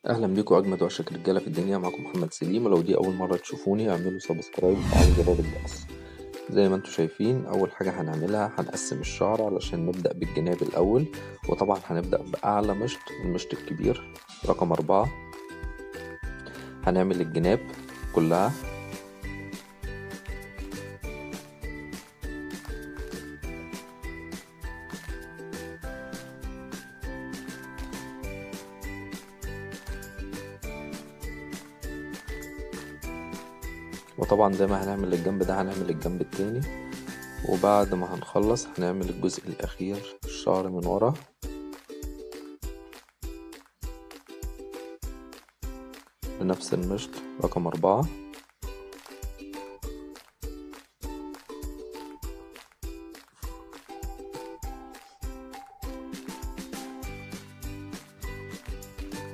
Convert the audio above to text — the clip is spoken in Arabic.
اهلا بيكم اجمد واشك رجاله في الدنيا. معاكم محمد سليم، ولو دي اول مره تشوفوني اعملوا سبسكرايب وفعلوا زرار الجرس. زي ما انتم شايفين، اول حاجه هنعملها هنقسم الشعر علشان نبدا بالجناب الاول. وطبعا هنبدا باعلى مشط، المشط الكبير رقم 4. هنعمل الجناب كلها. وطبعا زي ما هنعمل الجنب ده هنعمل الجنب التاني. وبعد ما هنخلص هنعمل الجزء الاخير، الشعر من ورا بنفس المشط رقم 4.